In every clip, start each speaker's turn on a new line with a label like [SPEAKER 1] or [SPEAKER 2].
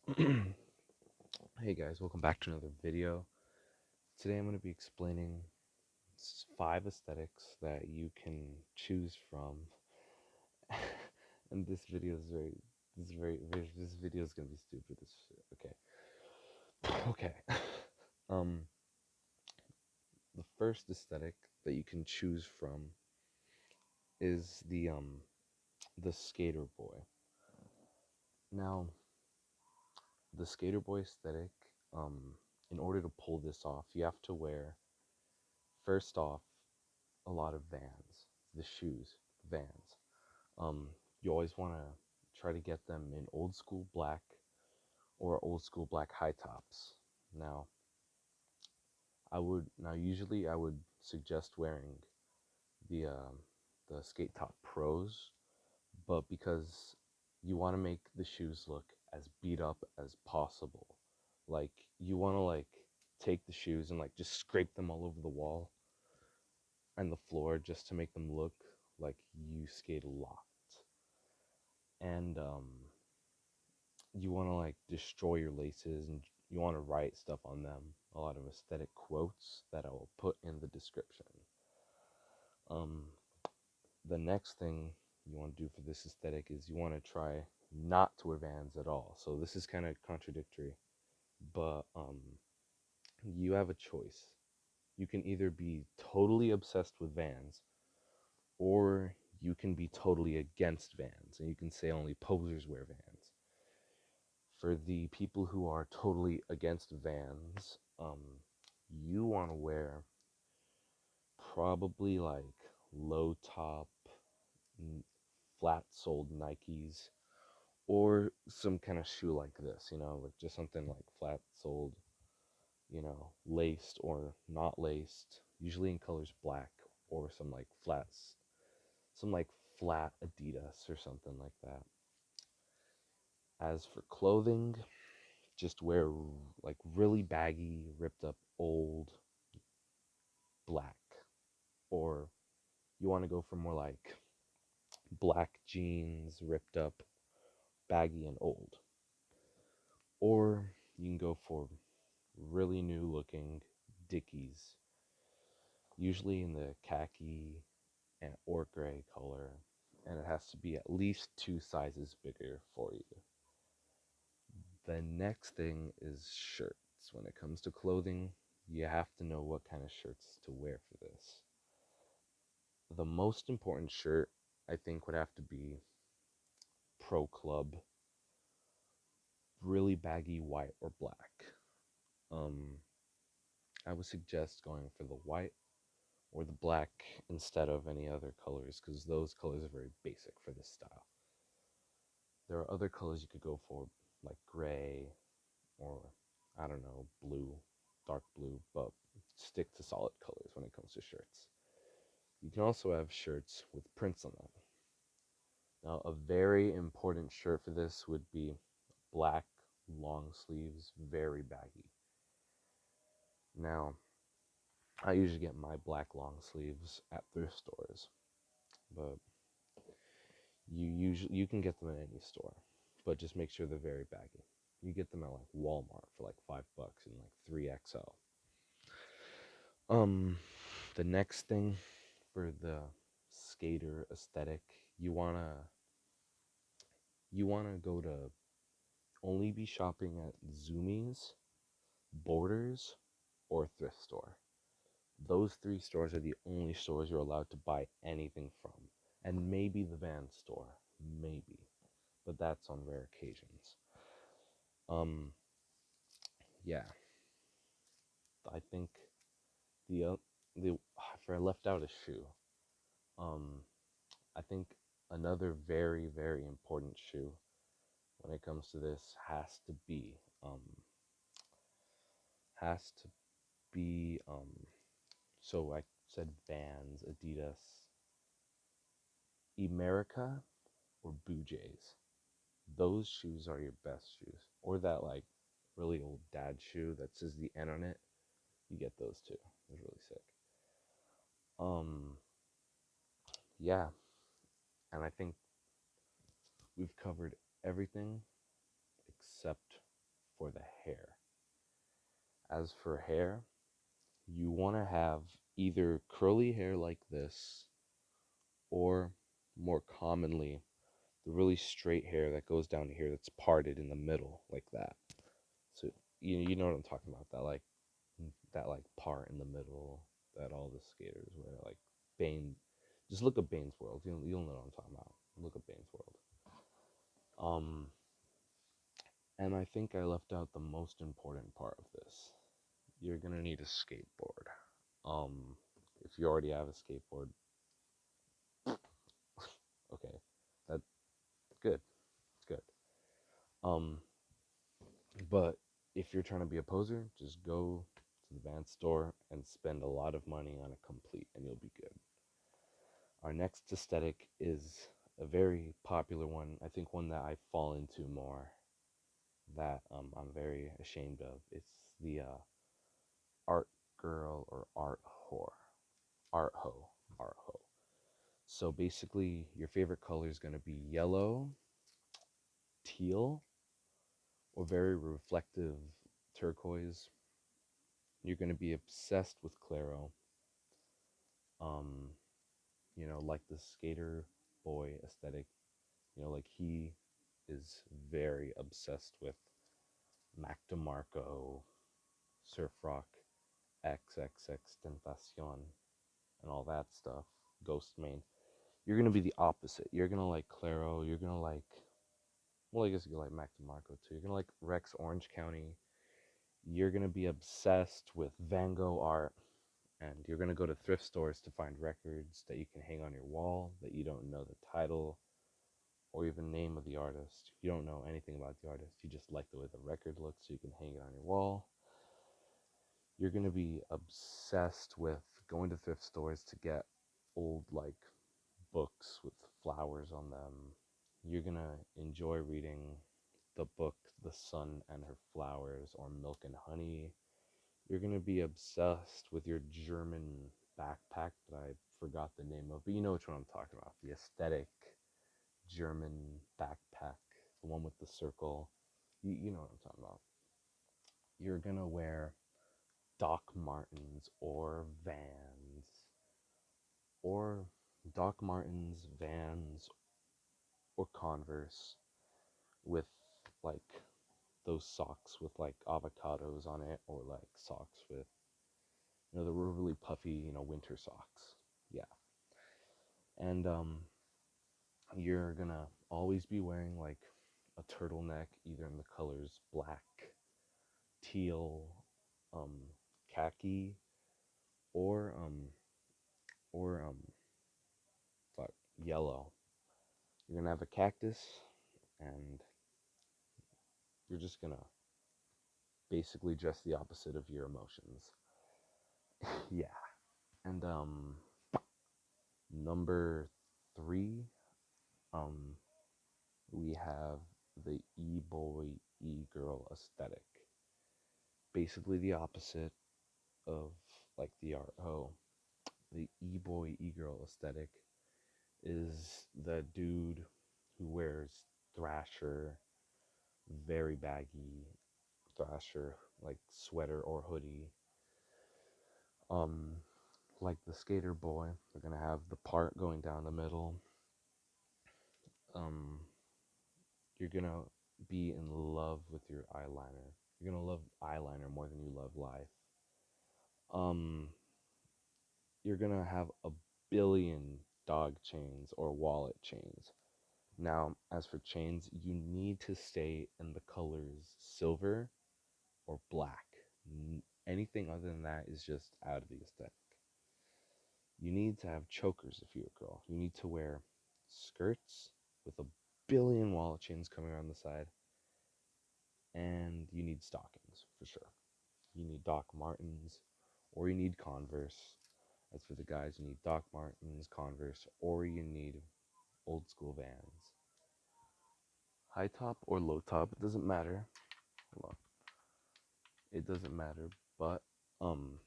[SPEAKER 1] Hey guys, welcome back to another video. Today I'm going to be explaining 5 aesthetics that you can choose from. And this video is going to be stupid as shit. Okay. Um, the first aesthetic that you can choose from is the skater boy. Now, the skater boy aesthetic, um, in order to pull this off, you have to wear, first off, a lot of Vans, the shoes, Vans. Um, you always want to try to get them in old school black or old school black high tops. Now, usually I would suggest wearing the skate top pros, but because you want to make the shoes look as beat up as possible, like you want to take the shoes and just scrape them all over the wall and the floor just to make them look like you skate a lot. And you want to destroy your laces, and you want to write stuff on them, a lot of aesthetic quotes that I will put in the description. um the next thing you want to do for this aesthetic is you want to try not to wear Vans at all. So this is kind of contradictory, but you have a choice. You can either be totally obsessed with Vans, or you can be totally against Vans, and you can say only posers wear Vans. For the people who are totally against Vans, you want to wear probably low top, flat soled Nikes, or some kind of shoe like this, like just something like flat soled, laced or not laced, usually in colors black, or some flat Adidas or something like that. As for clothing, just wear really baggy, ripped up old black. Or you want to go for more black jeans, ripped up, baggy, and old. Or you can go for really new looking Dickies, usually in the khaki and or gray color, and it has to be at least 2 sizes bigger for you. The next thing is shirts. When it comes to clothing, you have to know what kind of shirts to wear for this. The most important shirt, I think, would have to be Pro Club, really baggy white or black. Um, I would suggest going for the white or the black instead of any other colors, because those colors are very basic for this style. There are other colors you could go for, like gray or, I don't know, blue, dark blue, but stick to solid colors when it comes to shirts. You can also have shirts with prints on them. Now, a very important shirt for this would be black long sleeves, very baggy. Now, I usually get my black long sleeves at thrift stores, but you can get them at any store, but just make sure they're very baggy. You get them at Walmart for $5 and 3XL. Um, the next thing for the skater aesthetic, you wanna go to only be shopping at Zoomies, Borders, or thrift store. Those 3 stores are the only stores you're allowed to buy anything from, and maybe the Van store, maybe, but that's on rare occasions. Um, yeah, I think the if I left out a shoe, um, I think another very very important shoe when it comes to this has to be so I said Vans, Adidas, America, or Blue Jays. Those shoes are your best shoes. Or that really old dad shoe that says the N on it. You get those too. It's really sick. Um, yeah, and I think we've covered everything except for the hair. As for hair, you want to have either curly hair like this, or more commonly, the really straight hair that goes down here that's parted in the middle like that. So you know what I'm talking about, that like part in the middle that all the skaters wear, like Bane. Just look up Bane's World. You'll know what I'm talking about. Look up Bane's World. Um, and I think I left out the most important part of this. You're gonna need a skateboard. Um, if you already have a skateboard, okay, that's good. It's good. Um, but if you're trying to be a poser, just go to the Vans store and spend a lot of money on a complete, and you'll be good. Our next aesthetic is a very popular one. I think one that I fall into more, that I'm very ashamed of. It's the art girl or art whore, art hoe, art hoe. So basically, your favorite color is going to be yellow, teal, or very reflective turquoise. You're going to be obsessed with Claro. Um, like the skater boy aesthetic. Like he is very obsessed with Mac DeMarco, Surf Rock, XXX Tentacion, and all that stuff. Ghost Main. You're gonna be the opposite. You're gonna like Claro. You're gonna like, well, I guess you like Mac DeMarco too. You're gonna like Rex Orange County. You're gonna be obsessed with Van Gogh art, and you're gonna go to thrift stores to find records that you can hang on your wall that you don't know the title or even name of the artist. You don't know anything about the artist. You just like the way the record looks, so you can hang it on your wall. You're gonna be obsessed with going to thrift stores to get old like books with flowers on them. You're gonna enjoy reading the book The Sun and Her Flowers or Milk and Honey. You're gonna be obsessed with your German backpack that I forgot the name of, but you know which one I'm talking about. The aesthetic German backpack, the one with the circle. You know what I'm talking about. You're gonna wear Doc Martens or Doc Martens, Vans, or Converse with like those socks with like avocados on it, or like socks with, the really puffy, winter socks. Yeah. And you're gonna always be wearing like a turtleneck, either in the colors black, teal, um, khaki, or or fuck, yellow. You're gonna have a cactus, and you're just gonna basically dress the opposite of your emotions. Yeah. And number three, um, we have the e-boy, e-girl aesthetic. Basically the opposite of like the art hoe. The e-boy, e-girl aesthetic is the dude who wears Thrasher, very baggy Thrasher, like sweater or hoodie. Um, like the skater boy, they're gonna have the part going down the middle. Um, you're gonna be in love with your eyeliner. You're gonna love eyeliner more than you love life. Um, you're gonna have a billion dog chains or wallet chains. Now, as for chains, you need to stay in the colors silver or black. Anything other than that is just out of the aesthetic. You need to have chokers if you're a girl. You need to wear skirts with a billion wallet chains coming around the side, and you need stockings for sure. You need Doc Martens, or you need Converse. As for the guys, you need Doc Martens, Converse, or you need old school Vans. High top or low top, it doesn't matter. Hold on. It doesn't matter, but um,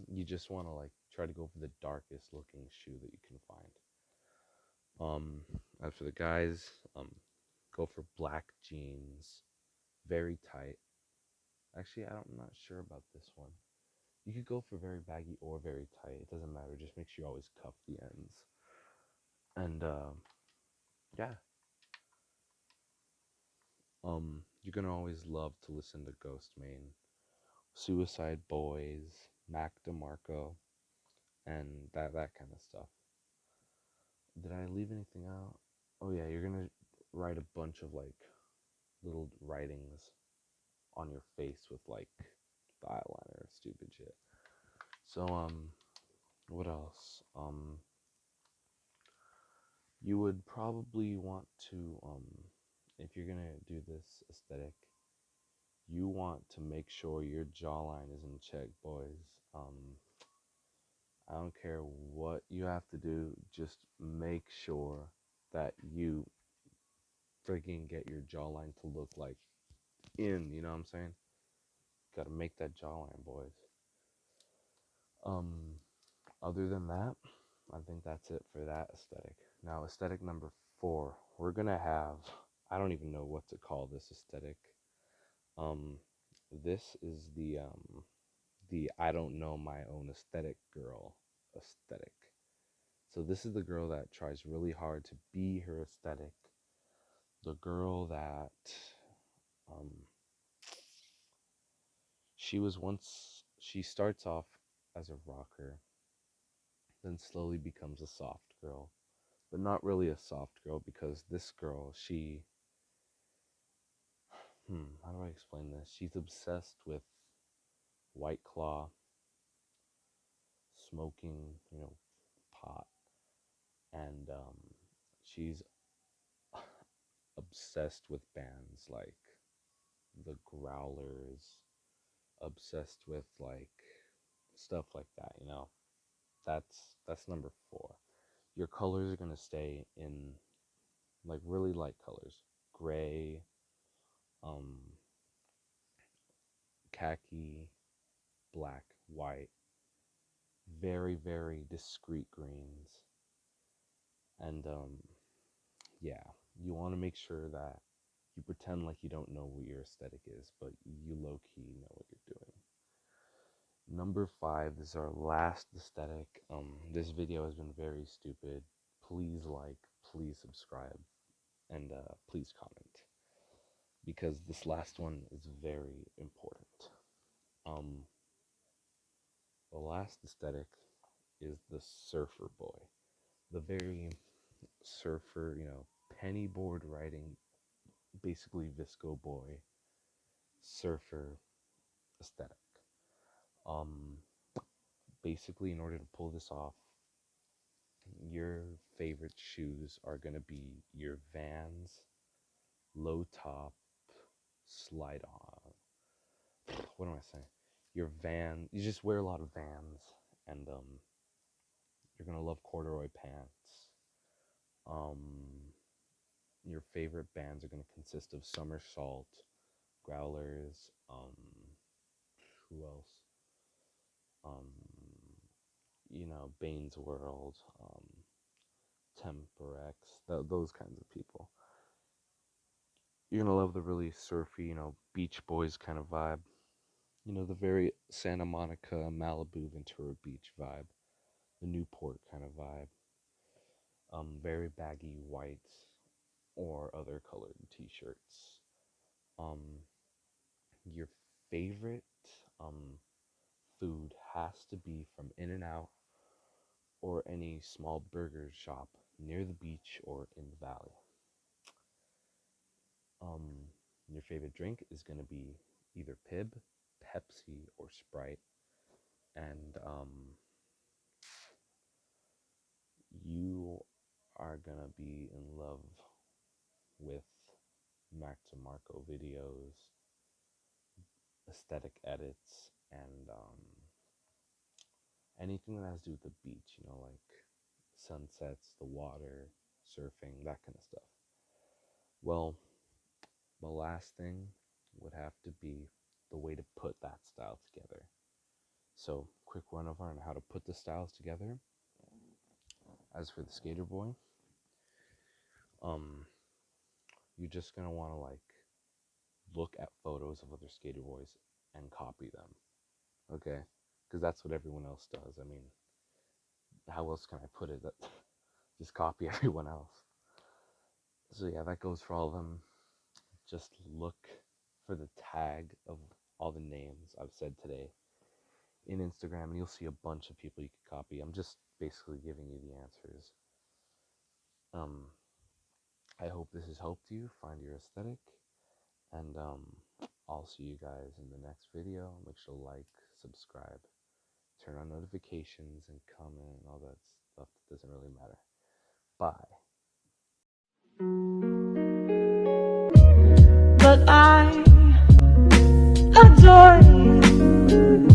[SPEAKER 1] you just want to like try to go for the darkest looking shoe that you can find. As for the guys, go for black jeans, very tight. Actually, I'm not sure about this one. You could go for very baggy or very tight. It doesn't matter. Just make sure you always cuff the ends. And yeah, you're gonna always love to listen to Ghost Main, Suicide Boys, Mac DeMarco, and that kind of stuff. Did I leave anything out? Oh yeah, you're gonna write a bunch of like little writings on your face with like the eyeliner, stupid shit. So what else? You would probably want to if you're gonna do this aesthetic, you want to make sure your jawline is in check, boys. I don't care what you have to do, just make sure that you freaking get your jawline to look like you know what I'm saying? Gotta make that jawline, boys. Um, Other than that, I think that's it for that aesthetic. Now, aesthetic number 4, we're gonna have, I don't even know what to call this aesthetic. Um, this is the I don't know my own aesthetic girl aesthetic. So this is the girl that tries really hard to be her aesthetic. The girl that um she starts off as a rocker, then slowly becomes a soft girl. But not really a soft girl because this girl, how do I explain this? She's obsessed with White Claw, smoking, pot, and she's obsessed with bands like the Growlers, obsessed with like stuff like that. That's number 4. Your colors are gonna stay in like really light colors, gray, um, khaki, black, white, very very discreet greens, and yeah, you want to make sure that you pretend like you don't know what your aesthetic is, but you low key know what you're doing. Number 5, this is our last aesthetic. This video has been very stupid. Please like, please subscribe, and please comment because this last one is very important. Um, the last aesthetic is the surfer boy, the very surfer, penny board riding, basically Visco boy surfer aesthetic. Um, Basically, in order to pull this off, your favorite shoes are gonna be your Vans, low top, slide on. What am I saying? Your Van. You just wear a lot of Vans, and you're gonna love corduroy pants. Um, your favorite bands are gonna consist of Somersault, Growlers. Who else? Um, Bane's World, Temperex, those kinds of people. You're gonna love the really surfy, Beach Boys kind of vibe. The very Santa Monica, Malibu, Ventura Beach vibe, the Newport kind of vibe. Very baggy whites or other colored t-shirts. Um, your favorite food has to be from In-N-Out or any small burger shop near the beach or in the valley. Um, your favorite drink is going to be either Pib, Pepsi, or Sprite. And you are going to be in love with Mac DeMarco videos, aesthetic edits, and anything that has to do with the beach, like sunsets, the water, surfing, that kind of stuff. Well, the last thing would have to be the way to put that style together. So, quick run over on how to put the styles together. As for the skater boy, you're just gonna want to like look at photos of other skater boys and copy them. Okay? Because that's what everyone else does. I mean, how else can I put it? That just copy everyone else. So yeah, that goes for all of them. Just look for the tag of all the names I've said today in Instagram, and you'll see a bunch of people you can copy. I'm just basically giving you the answers. I hope this has helped you find your aesthetic, and I'll see you guys in the next video. Make sure to like, subscribe, turn on notifications, and comment, and all that stuff that doesn't really matter. Bye.
[SPEAKER 2] But I adore you.